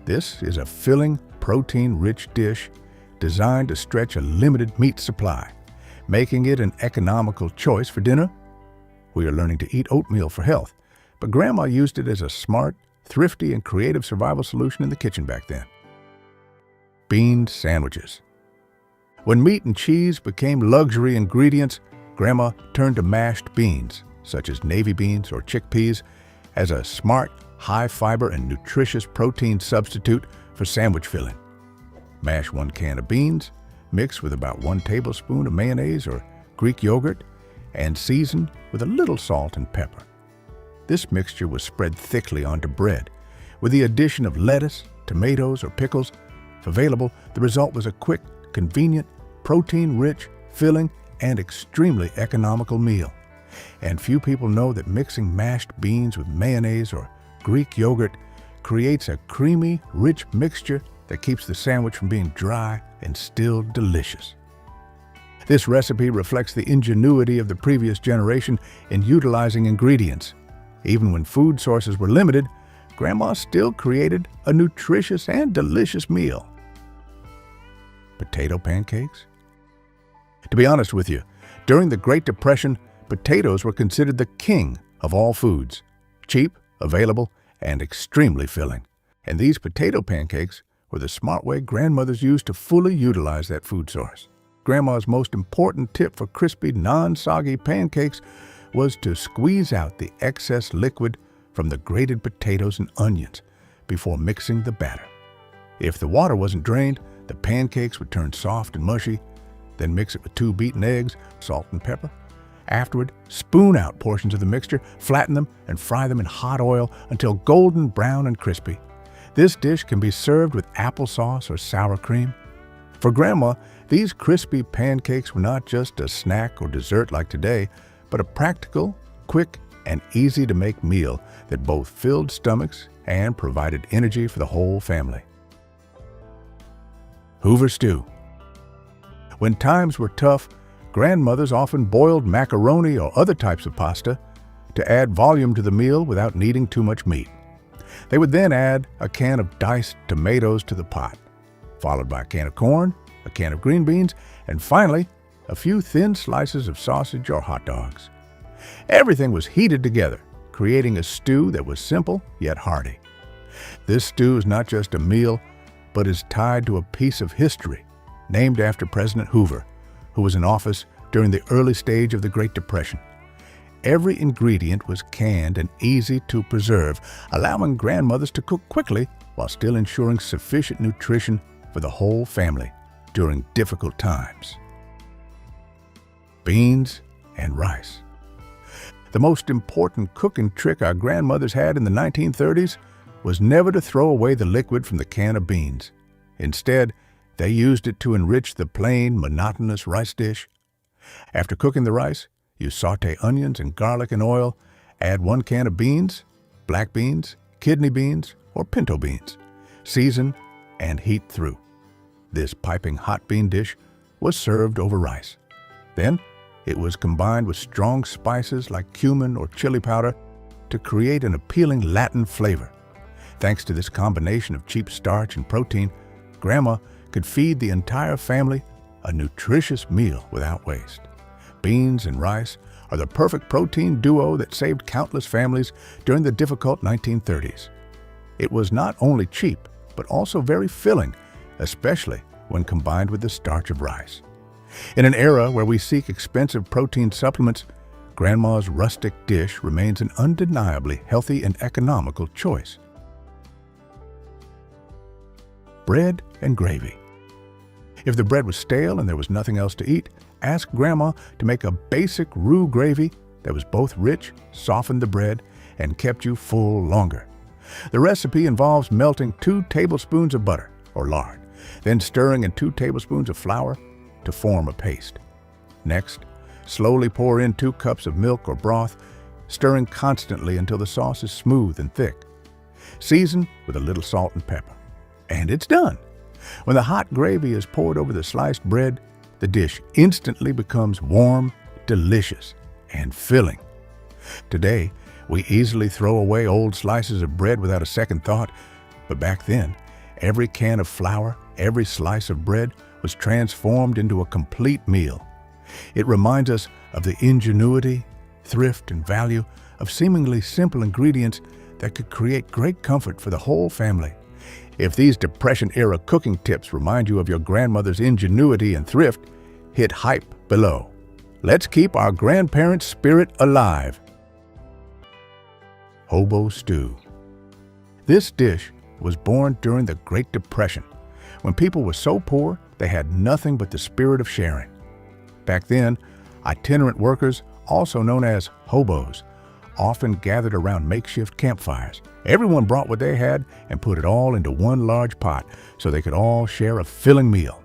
This is a filling, protein-rich dish designed to stretch a limited meat supply, making it an economical choice for dinner. We are learning to eat oatmeal for health, but Grandma used it as a smart, thrifty, and creative survival solution in the kitchen back then. Bean sandwiches. When meat and cheese became luxury ingredients, Grandma turned to mashed beans, such as navy beans or chickpeas, as a smart, high-fiber and nutritious protein substitute for sandwich filling. Mash 1 can of beans, mix with about 1 tablespoon of mayonnaise or Greek yogurt, and season with a little salt and pepper. This mixture was spread thickly onto bread, with the addition of lettuce, tomatoes, or pickles. If available, the result was a quick, convenient, protein-rich, filling, and extremely economical meal. And few people know that mixing mashed beans with mayonnaise or Greek yogurt creates a creamy, rich mixture that keeps the sandwich from being dry and still delicious. This recipe reflects the ingenuity of the previous generation in utilizing ingredients. Even when food sources were limited, Grandma still created a nutritious and delicious meal. Potato pancakes? To be honest with you, during the Great Depression, potatoes were considered the king of all foods. Cheap, available, and extremely filling. And these potato pancakes were the smart way grandmothers used to fully utilize that food source. Grandma's most important tip for crispy, non-soggy pancakes was to squeeze out the excess liquid from the grated potatoes and onions before mixing the batter. If the water wasn't drained, the pancakes would turn soft and mushy. Then mix it with 2 beaten eggs, salt and pepper. Afterward, spoon out portions of the mixture, flatten them, and fry them in hot oil until golden brown and crispy. This dish can be served with applesauce or sour cream. For Grandma, these crispy pancakes were not just a snack or dessert like today, but a practical, quick, and easy-to-make meal that both filled stomachs and provided energy for the whole family. Hoover stew. When times were tough, grandmothers often boiled macaroni or other types of pasta to add volume to the meal without needing too much meat. They would then add a can of diced tomatoes to the pot, followed by a can of corn, a can of green beans, and finally, a few thin slices of sausage or hot dogs. Everything was heated together, creating a stew that was simple yet hearty. This stew is not just a meal, but is tied to a piece of history named after President Hoover, who was in office during the early stage of the Great Depression. Every ingredient was canned and easy to preserve, allowing grandmothers to cook quickly while still ensuring sufficient nutrition for the whole family during difficult times. Beans and rice. The most important cooking trick our grandmothers had in the 1930s was never to throw away the liquid from the can of beans. Instead, They used it to enrich the plain, monotonous rice dish. After cooking the rice, you sauté onions and garlic in oil, add 1 can of beans, black beans, kidney beans, or pinto beans. Season and heat through. This piping hot bean dish was served over rice. Then, it was combined with strong spices like cumin or chili powder to create an appealing Latin flavor. Thanks to this combination of cheap starch and protein, Grandma could feed the entire family a nutritious meal without waste. Beans and rice are the perfect protein duo that saved countless families during the difficult 1930s. It was not only cheap, but also very filling, especially when combined with the starch of rice. In an era where we seek expensive protein supplements, Grandma's rustic dish remains an undeniably healthy and economical choice. Bread and gravy. If the bread was stale and there was nothing else to eat, ask Grandma to make a basic roux gravy that was both rich, softened the bread, and kept you full longer. The recipe involves melting 2 tablespoons of butter, or lard, then stirring in 2 tablespoons of flour to form a paste. Next, slowly pour in 2 cups of milk or broth, stirring constantly until the sauce is smooth and thick. Season with a little salt and pepper. And it's done. When the hot gravy is poured over the sliced bread, the dish instantly becomes warm, delicious, and filling. Today, we easily throw away old slices of bread without a second thought, but back then, every can of flour, every slice of bread was transformed into a complete meal. It reminds us of the ingenuity, thrift, and value of seemingly simple ingredients that could create great comfort for the whole family. If these Depression-era cooking tips remind you of your grandmother's ingenuity and thrift, hit hype below. Let's keep our grandparents' spirit alive. Hobo stew. This dish was born during the Great Depression, when people were so poor they had nothing but the spirit of sharing. Back then, itinerant workers, also known as hobos, often gathered around makeshift campfires. Everyone brought what they had and put it all into one large pot so they could all share a filling meal.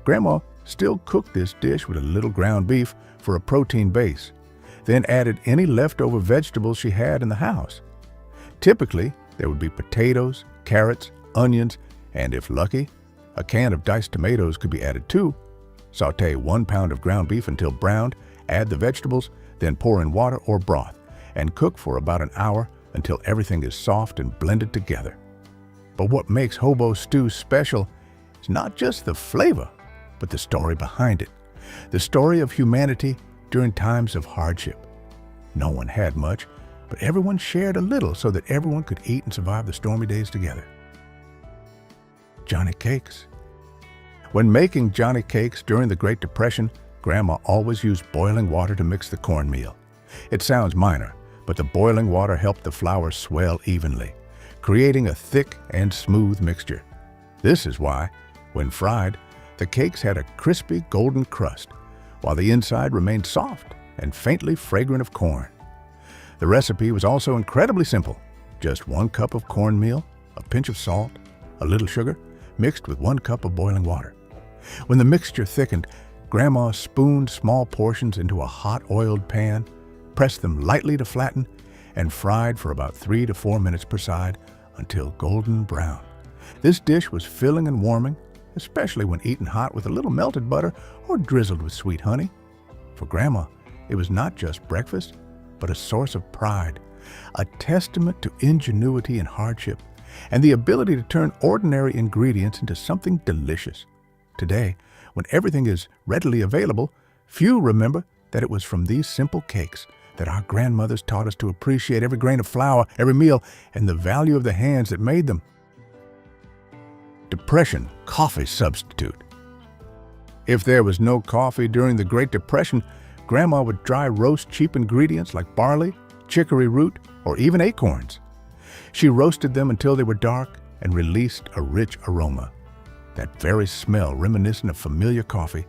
Grandma still cooked this dish with a little ground beef for a protein base, then added any leftover vegetables she had in the house. Typically, there would be potatoes, carrots, onions, and if lucky, a can of diced tomatoes could be added too. Sauté 1 pound of ground beef until browned, add the vegetables, then pour in water or broth, and cook for about an hour until everything is soft and blended together. But what makes hobo stew special is not just the flavor, but the story behind it. The story of humanity during times of hardship. No one had much, but everyone shared a little so that everyone could eat and survive the stormy days together. Johnny cakes. When making Johnny cakes during the Great Depression, Grandma always used boiling water to mix the cornmeal. It sounds minor, but the boiling water helped the flour swell evenly, creating a thick and smooth mixture. This is why, when fried, the cakes had a crispy golden crust, while the inside remained soft and faintly fragrant of corn. The recipe was also incredibly simple. Just 1 cup of cornmeal, a pinch of salt, a little sugar, mixed with 1 cup of boiling water. When the mixture thickened, Grandma spooned small portions into a hot oiled pan, pressed them lightly to flatten, and fried for about 3 to 4 minutes per side until golden brown. This dish was filling and warming, especially when eaten hot with a little melted butter or drizzled with sweet honey. For Grandma, it was not just breakfast, but a source of pride, a testament to ingenuity in hardship, and the ability to turn ordinary ingredients into something delicious. Today, when everything is readily available, few remember that it was from these simple cakes that our grandmothers taught us to appreciate every grain of flour, every meal, and the value of the hands that made them. Depression coffee substitute. If there was no coffee during the Great Depression, Grandma would dry roast cheap ingredients like barley, chicory root, or even acorns. She roasted them until they were dark and released a rich aroma, that very smell reminiscent of familiar coffee.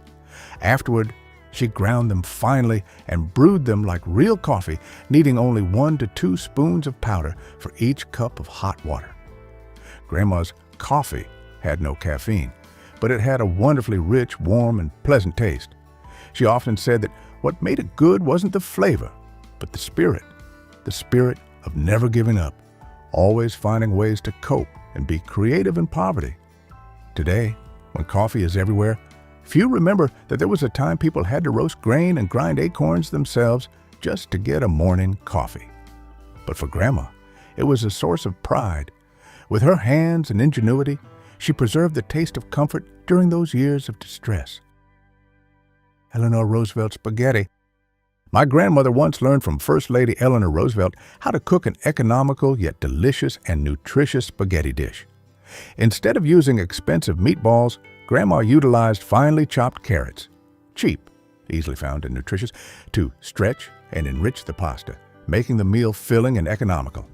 Afterward, she ground them finely and brewed them like real coffee, needing only 1 to 2 spoons of powder for each cup of hot water. Grandma's coffee had no caffeine, but it had a wonderfully rich, warm, and pleasant taste. She often said that what made it good wasn't the flavor, but the spirit of never giving up, always finding ways to cope and be creative in poverty. Today, when coffee is everywhere, few remember that there was a time people had to roast grain and grind acorns themselves just to get a morning coffee. But for Grandma, it was a source of pride. With her hands and ingenuity, she preserved the taste of comfort during those years of distress. Eleanor Roosevelt spaghetti. My grandmother once learned from First Lady Eleanor Roosevelt how to cook an economical yet delicious and nutritious spaghetti dish. Instead of using expensive meatballs, Grandma utilized finely chopped carrots, cheap, easily found and nutritious, to stretch and enrich the pasta, making the meal filling and economical.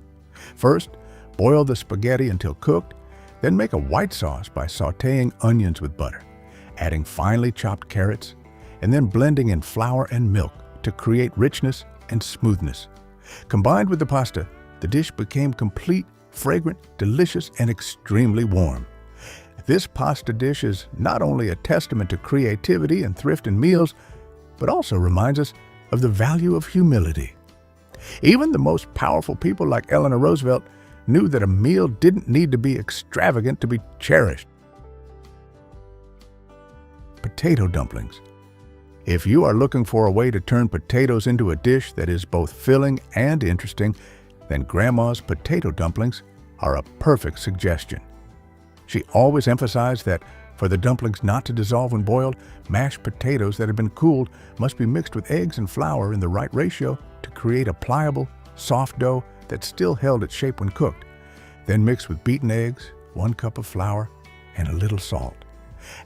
First, boil the spaghetti until cooked, then make a white sauce by sautéing onions with butter, adding finely chopped carrots, and then blending in flour and milk to create richness and smoothness. Combined with the pasta, the dish became complete, fragrant, delicious, and extremely warm. This pasta dish is not only a testament to creativity and thrift in meals, but also reminds us of the value of humility. Even the most powerful people like Eleanor Roosevelt knew that a meal didn't need to be extravagant to be cherished. Potato dumplings. If you are looking for a way to turn potatoes into a dish that is both filling and interesting, then Grandma's potato dumplings are a perfect suggestion. She always emphasized that for the dumplings not to dissolve when boiled, mashed potatoes that have been cooled must be mixed with eggs and flour in the right ratio to create a pliable, soft dough that still held its shape when cooked. Then mix with beaten eggs, 1 cup of flour, and a little salt.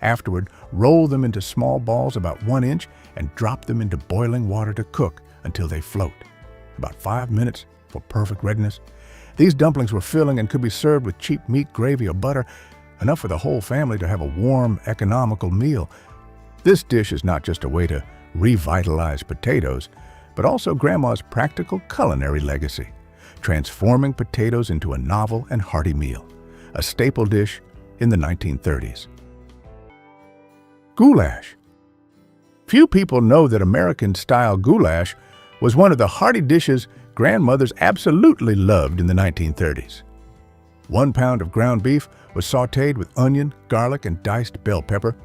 Afterward, roll them into small balls about 1 inch and drop them into boiling water to cook until they float. About 5 minutes for perfect readiness. These dumplings were filling and could be served with cheap meat, gravy, or butter, enough for the whole family to have a warm, economical meal. This dish is not just a way to revitalize potatoes, but also Grandma's practical culinary legacy, transforming potatoes into a novel and hearty meal, a staple dish in the 1930s. Goulash. Few people know that American-style goulash was one of the hearty dishes grandmothers absolutely loved in the 1930s. 1 pound of ground beef was sautéed with onion, garlic, and diced bell pepper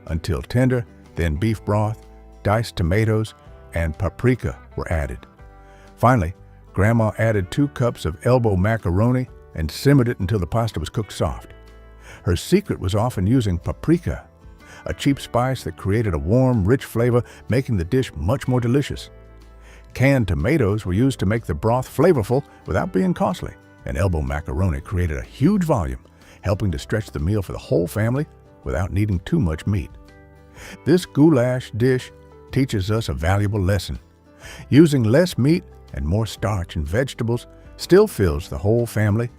until tender, then beef broth, diced tomatoes, and paprika were added. Finally, Grandma added 2 cups of elbow macaroni and simmered it until the pasta was cooked soft. Her secret was often using paprika, a cheap spice that created a warm, rich flavor, making the dish much more delicious. Canned tomatoes were used to make the broth flavorful without being costly, and elbow macaroni created a huge volume, helping to stretch the meal for the whole family without needing too much meat. This goulash dish teaches us a valuable lesson. Using less meat and more starch and vegetables still fills the whole family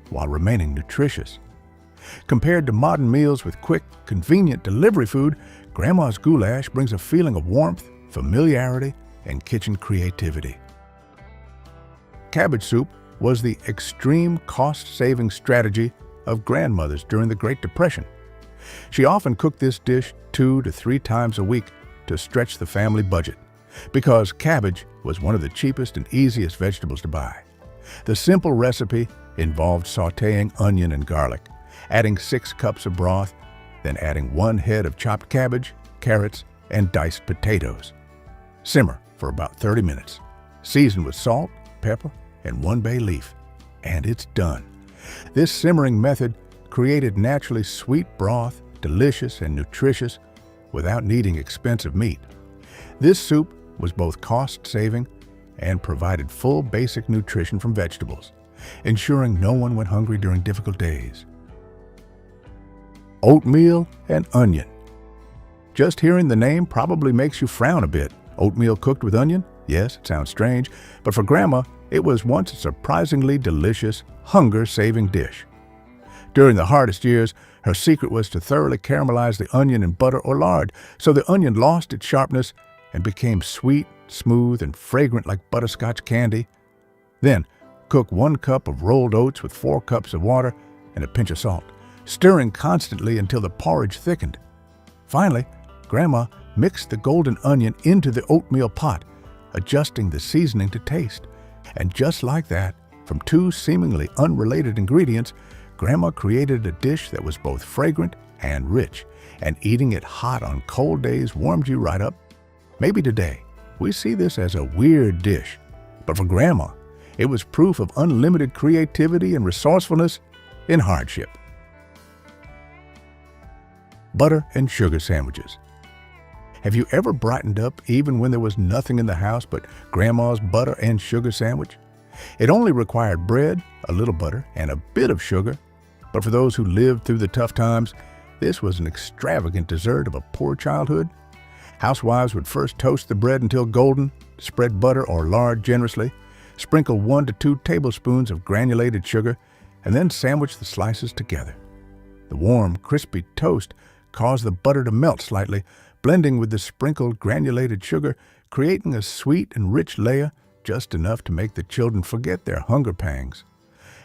while remaining nutritious. Compared to modern meals with quick, convenient delivery food, Grandma's goulash brings a feeling of warmth, familiarity, and kitchen creativity. Cabbage soup was the extreme cost-saving strategy of grandmothers during the Great Depression. She often cooked this dish 2 to 3 times a week to stretch the family budget, because cabbage was one of the cheapest and easiest vegetables to buy. The simple recipe involved sautéing onion and garlic, adding 6 cups of broth, then adding 1 head of chopped cabbage, carrots, and diced potatoes. Simmer for about 30 minutes. Season with salt, pepper, and 1 bay leaf, and it's done. This simmering method created naturally sweet broth, delicious and nutritious, without needing expensive meat. This soup was both cost-saving and provided full basic nutrition from vegetables, ensuring no one went hungry during difficult days. Oatmeal and onion. Just hearing the name probably makes you frown a bit. Oatmeal cooked with onion? Yes, it sounds strange, but for Grandma, it was once a surprisingly delicious, hunger-saving dish. During the hardest years, her secret was to thoroughly caramelize the onion in butter or lard, so the onion lost its sharpness and became sweet, smooth, and fragrant like butterscotch candy. Then, cook 1 cup of rolled oats with 4 cups of water and a pinch of salt. stirring constantly until the porridge thickened. Finally, Grandma mixed the golden onion into the oatmeal pot, adjusting the seasoning to taste. And just like that, from two seemingly unrelated ingredients, Grandma created a dish that was both fragrant and rich, and eating it hot on cold days warmed you right up. Maybe today, we see this as a weird dish, but for Grandma, it was proof of unlimited creativity and resourcefulness in hardship. Butter and sugar sandwiches. Have you ever brightened up even when there was nothing in the house but Grandma's butter and sugar sandwich? It only required bread, a little butter, and a bit of sugar. But for those who lived through the tough times, this was an extravagant dessert of a poor childhood. Housewives would first toast the bread until golden, spread butter or lard generously, sprinkle 1 to 2 tablespoons of granulated sugar, and then sandwich the slices together. The warm, crispy toast caused the butter to melt slightly, blending with the sprinkled granulated sugar, creating a sweet and rich layer, just enough to make the children forget their hunger pangs.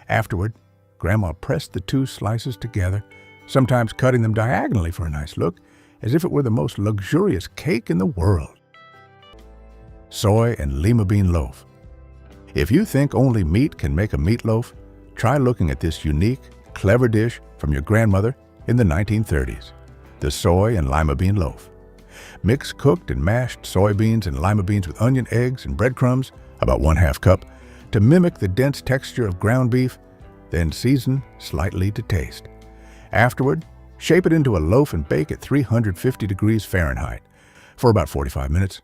Afterward, Grandma pressed the 2 slices together, sometimes cutting them diagonally for a nice look, as if it were the most luxurious cake in the world. Soy and lima bean loaf. If you think only meat can make a meatloaf, try looking at this unique, clever dish from your grandmother in the 1930s, the soy and lima bean loaf. Mix cooked and mashed soybeans and lima beans with onion, eggs, and breadcrumbs, about 1/2 cup, to mimic the dense texture of ground beef, then season slightly to taste. Afterward, shape it into a loaf and bake at 350 degrees Fahrenheit for about 45 minutes.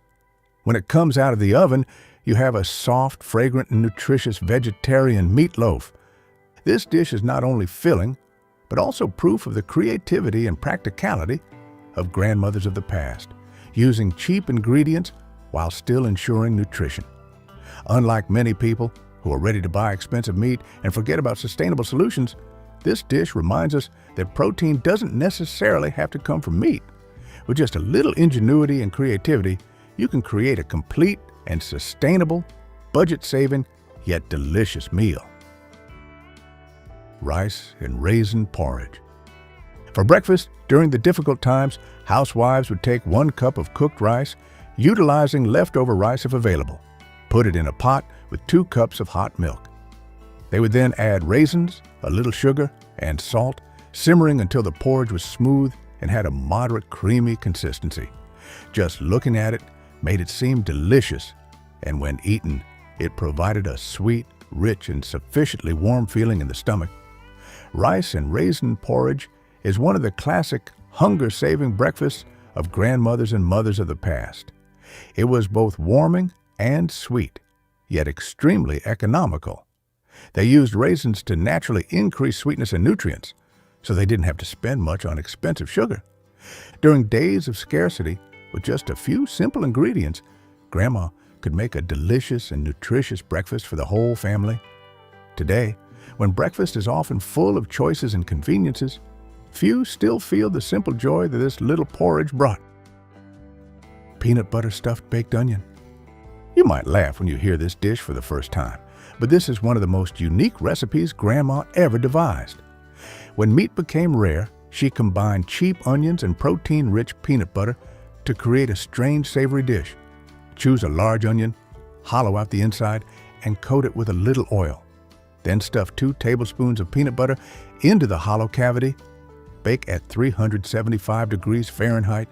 When it comes out of the oven, you have a soft, fragrant, and nutritious vegetarian meatloaf. This dish is not only filling, but also proof of the creativity and practicality of grandmothers of the past, using cheap ingredients while still ensuring nutrition. Unlike many people who are ready to buy expensive meat and forget about sustainable solutions, this dish reminds us that protein doesn't necessarily have to come from meat. With just a little ingenuity and creativity, you can create a complete and sustainable, budget-saving, yet delicious meal. Rice and raisin porridge. For breakfast, during the difficult times, housewives would take 1 cup of cooked rice, utilizing leftover rice if available, put it in a pot with 2 cups of hot milk. They would then add raisins, a little sugar, and salt, simmering until the porridge was smooth and had a moderate creamy consistency. Just looking at it made it seem delicious, and when eaten, it provided a sweet, rich, and sufficiently warm feeling in the stomach. Rice and raisin porridge is one of the classic hunger-saving breakfasts of grandmothers and mothers of the past. It was both warming and sweet, yet extremely economical. They used raisins to naturally increase sweetness and nutrients, so they didn't have to spend much on expensive sugar. During days of scarcity, with just a few simple ingredients, Grandma could make a delicious and nutritious breakfast for the whole family. Today, when breakfast is often full of choices and conveniences, few still feel the simple joy that this little porridge brought. Peanut butter stuffed baked onion. You might laugh when you hear this dish for the first time, but this is one of the most unique recipes Grandma ever devised. When meat became rare, she combined cheap onions and protein-rich peanut butter to create a strange savory dish. Choose a large onion, hollow out the inside, and coat it with a little oil. Then stuff 2 tablespoons of peanut butter into the hollow cavity. Bake at 375 degrees Fahrenheit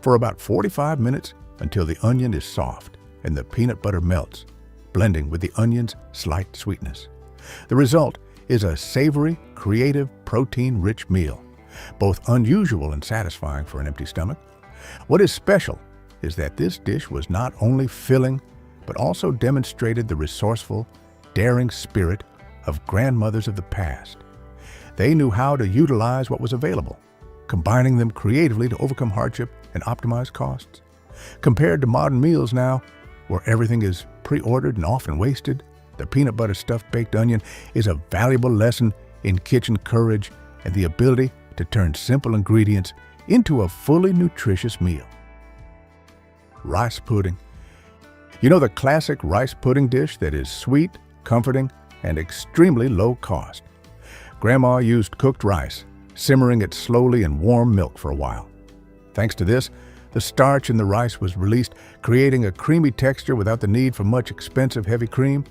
for about 45 minutes until the onion is soft and the peanut butter melts, blending with the onion's slight sweetness. The result is a savory, creative, protein-rich meal, both unusual and satisfying for an empty stomach. What is special is that this dish was not only filling, but also demonstrated the resourceful, daring spirit of grandmothers of the past. They knew how to utilize what was available, combining them creatively to overcome hardship and optimize costs. Compared to modern meals now, where everything is pre-ordered and often wasted, the peanut butter stuffed baked onion is a valuable lesson in kitchen courage and the ability to turn simple ingredients into a fully nutritious meal. Rice pudding. You know the classic rice pudding dish that is sweet, comforting, and extremely low cost. Grandma used cooked rice, simmering it slowly in warm milk for a while. Thanks to this, the starch in the rice was released, creating a creamy texture without the need for much expensive heavy cream.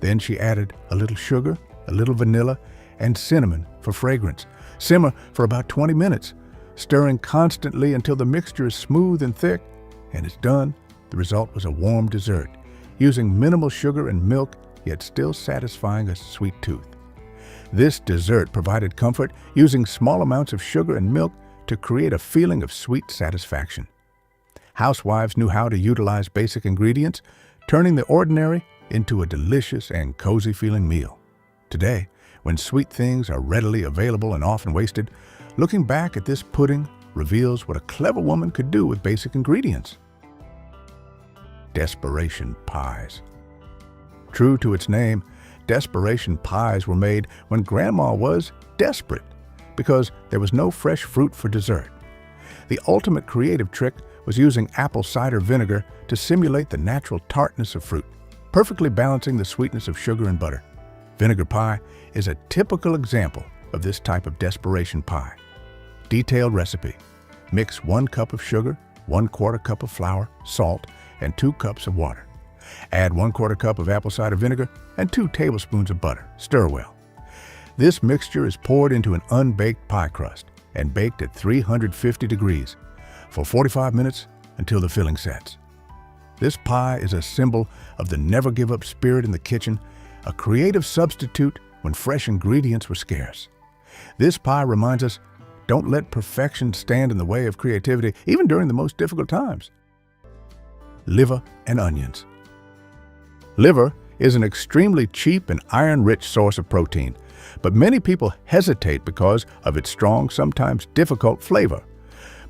Then she added a little sugar, a little vanilla, and cinnamon for fragrance. Simmer for about 20 minutes, stirring constantly until the mixture is smooth and thick, and it's done. The result was a warm dessert, using minimal sugar and milk, yet still satisfying a sweet tooth. This dessert provided comfort, using small amounts of sugar and milk to create a feeling of sweet satisfaction. Housewives knew how to utilize basic ingredients, turning the ordinary into a delicious and cozy-feeling meal. Today, when sweet things are readily available and often wasted, looking back at this pudding reveals what a clever woman could do with basic ingredients. Desperation pies. True to its name, desperation pies were made when Grandma was desperate because there was no fresh fruit for dessert. The ultimate creative trick was using apple cider vinegar to simulate the natural tartness of fruit, perfectly balancing the sweetness of sugar and butter. Vinegar pie is a typical example of this type of desperation pie. Detailed recipe. Mix 1 cup of sugar, 1/4 cup of flour, salt, and 2 cups of water. Add 1/4 cup of apple cider vinegar and 2 tablespoons of butter. Stir well. This mixture is poured into an unbaked pie crust and baked at 350 degrees for 45 minutes until the filling sets. This pie is a symbol of the never-give-up spirit in the kitchen, a creative substitute when fresh ingredients were scarce. This pie reminds us, don't let perfection stand in the way of creativity, even during the most difficult times. Liver and onions. Liver is an extremely cheap and iron-rich source of protein, but many people hesitate because of its strong, sometimes difficult flavor.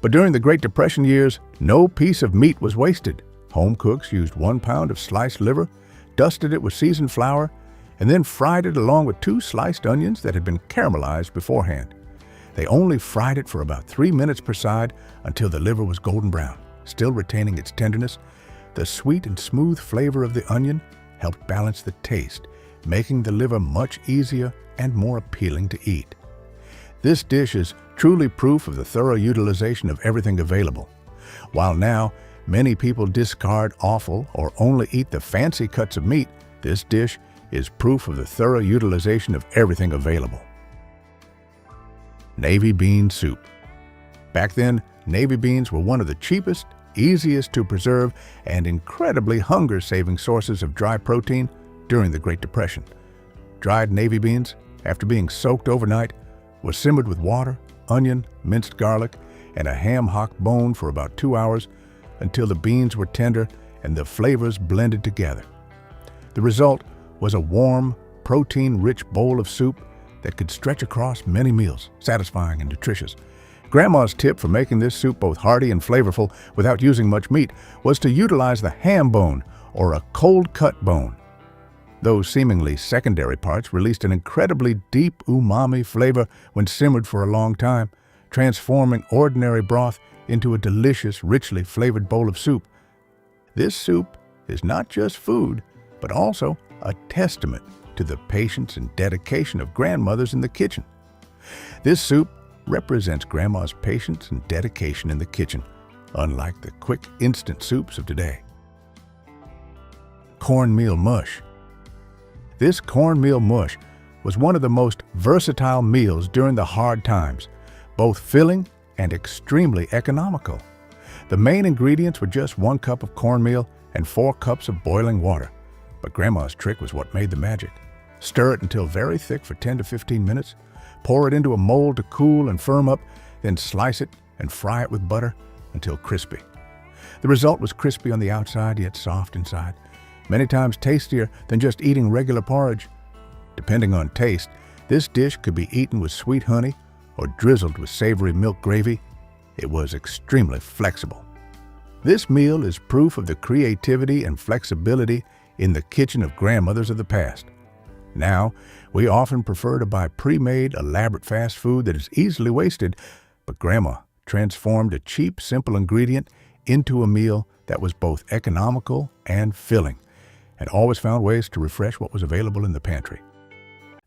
But during the Great Depression years, no piece of meat was wasted. Home cooks used 1 pound of sliced liver, dusted it with seasoned flour, and then fried it along with 2 sliced onions that had been caramelized beforehand. They only fried it for about 3 minutes per side until the liver was golden brown, still retaining its tenderness. The sweet and smooth flavor of the onion helped balance the taste, making the liver much easier and more appealing to eat. This dish is truly proof of the thorough utilization of everything available. While now many people discard offal or only eat the fancy cuts of meat, this dish is proof of the thorough utilization of everything available. Navy bean soup. Back then, navy beans were one of the cheapest, easiest to preserve, and incredibly hunger-saving sources of dry protein during the Great Depression. Dried navy beans, after being soaked overnight, were simmered with water, onion, minced garlic, and a ham hock bone for about 2 hours until the beans were tender and the flavors blended together. The result was a warm, protein-rich bowl of soup that could stretch across many meals, satisfying and nutritious. Grandma's tip for making this soup both hearty and flavorful without using much meat was to utilize the ham bone or a cold-cut bone. Those seemingly secondary parts released an incredibly deep umami flavor when simmered for a long time, transforming ordinary broth into a delicious, richly flavored bowl of soup. This soup is not just food, but also a testament to the patience and dedication of grandmothers in the kitchen. This soup represents Grandma's patience and dedication in the kitchen, unlike the quick, instant soups of today. Cornmeal mush. This cornmeal mush was one of the most versatile meals during the hard times, both filling and extremely economical. The main ingredients were just 1 cup of cornmeal and 4 cups of boiling water. But Grandma's trick was what made the magic. Stir it until very thick for 10 to 15 minutes, pour it into a mold to cool and firm up, then slice it and fry it with butter until crispy. The result was crispy on the outside, yet soft inside, many times tastier than just eating regular porridge. Depending on taste, this dish could be eaten with sweet honey or drizzled with savory milk gravy. It was extremely flexible. This meal is proof of the creativity and flexibility in the kitchen of grandmothers of the past. Now, we often prefer to buy pre-made, elaborate fast food that is easily wasted, but Grandma transformed a cheap, simple ingredient into a meal that was both economical and filling, and always found ways to refresh what was available in the pantry.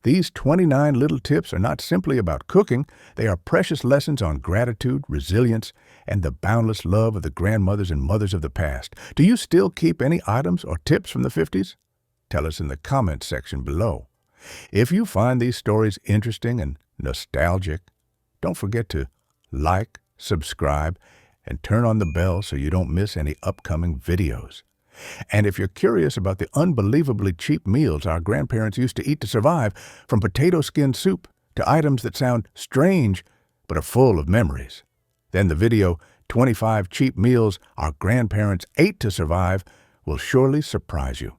These 29 little tips are not simply about cooking, they are precious lessons on gratitude, resilience, and the boundless love of the grandmothers and mothers of the past. Do you still keep any items or tips from the 50s? Tell us in the comments section below. If you find these stories interesting and nostalgic, don't forget to like, subscribe, and turn on the bell so you don't miss any upcoming videos. And if you're curious about the unbelievably cheap meals our grandparents used to eat to survive, from potato skin soup to items that sound strange but are full of memories, then the video 25 Cheap Meals Our Grandparents Ate to Survive will surely surprise you.